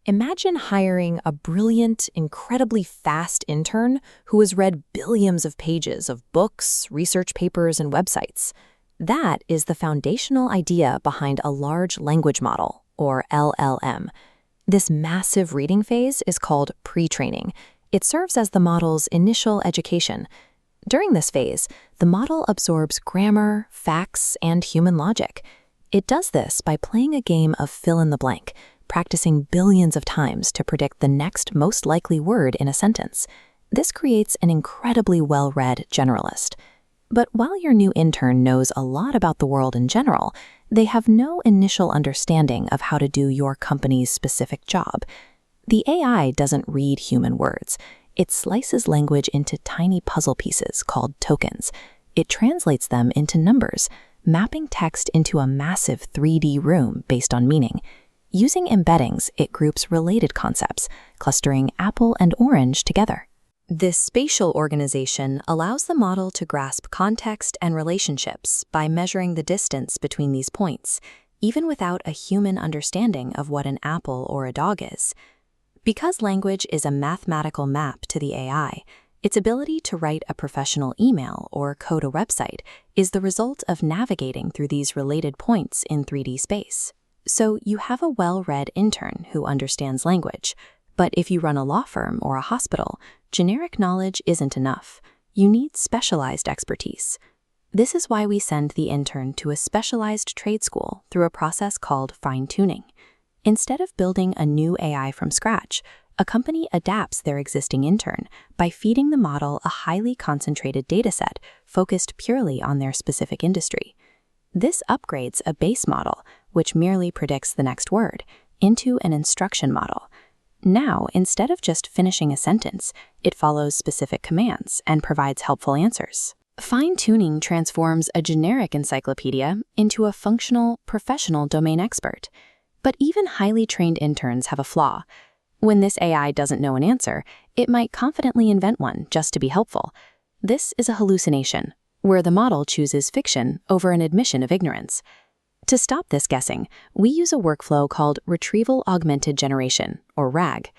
Imagine hiring a brilliant, incredibly fast intern who has read billions of pages of books, research papers, and websites. That is the foundational idea behind a large language model, or LLM. This massive reading phase is called pre-training. It serves as the model's initial education. During this phase, the model absorbs grammar, facts, and human logic. It does this by playing a game of fill-in-the-blank, practicing billions of times to predict the next most likely word in a sentence. This creates an incredibly well-read generalist. But while your new intern knows a lot about the world in general, they have no initial understanding of how to do your company's specific job. The AI doesn't read human words. It slices language into tiny puzzle pieces called tokens. It translates them into numbers, mapping text into a massive 3D room based on meaning. Using embeddings, it groups related concepts, clustering apple and orange together. This spatial organization allows the model to grasp context and relationships by measuring the distance between these points, even without a human understanding of what an apple or a dog is. Because language is a mathematical map to the AI, its ability to write a professional email or code a website is the result of navigating through these related points in 3D space. So you have a well-read intern who understands language. But if you run a law firm or a hospital, generic knowledge isn't enough. You need specialized expertise. This is why we send the intern to a specialized trade school through a process called fine-tuning. Instead of building a new AI from scratch, a company adapts their existing intern by feeding the model a highly concentrated dataset focused purely on their specific industry. This upgrades a base model, which merely predicts the next word, into an instruction model. Now, instead of just finishing a sentence, it follows specific commands and provides helpful answers. Fine-tuning transforms a generic encyclopedia into a functional, professional domain expert. But even highly trained interns have a flaw. When this AI doesn't know an answer, it might confidently invent one just to be helpful. This is a hallucination, where the model chooses fiction over an admission of ignorance. To stop this guessing, we use a workflow called Retrieval Augmented Generation, or RAG.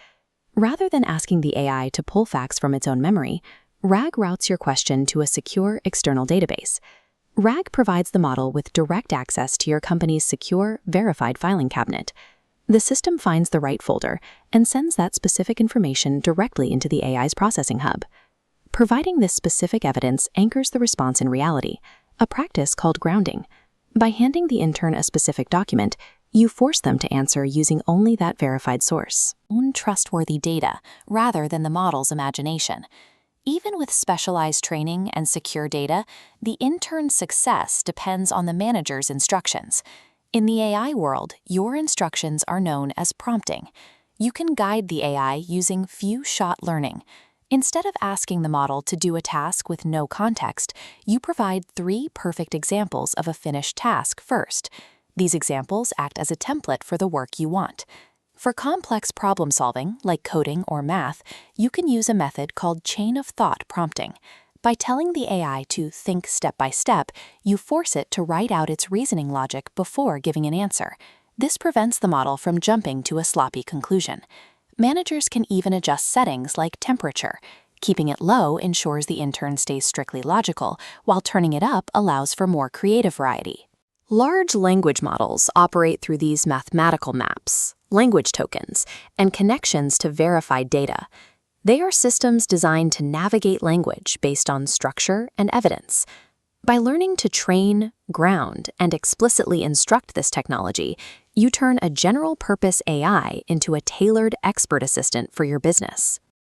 Rather than asking the AI to pull facts from its own memory, RAG routes your question to a secure external database. RAG provides the model with direct access to your company's secure, verified filing cabinet. The system finds the right folder and sends that specific information directly into the AI's processing hub. Providing this specific evidence anchors the response in reality, a practice called grounding. By handing the intern a specific document, you force them to answer using only that verified source. Own trustworthy data rather than the model's imagination. Even with specialized training and secure data, the intern's success depends on the manager's instructions. In the AI world, your instructions are known as prompting. You can guide the AI using few-shot learning. Instead of asking the model to do a task with no context, you provide 3 perfect examples of a finished task first. These examples act as a template for the work you want. For complex problem solving, like coding or math, you can use a method called chain of thought prompting. By telling the AI to think step by step, you force it to write out its reasoning logic before giving an answer. This prevents the model from jumping to a sloppy conclusion. Managers can even adjust settings like temperature. Keeping it low ensures the intern stays strictly logical, while turning it up allows for more creative variety. Large language models operate through these mathematical maps, language tokens, and connections to verified data. They are systems designed to navigate language based on structure and evidence. By learning to train, ground, and explicitly instruct this technology, you turn a general-purpose AI into a tailored expert assistant for your business.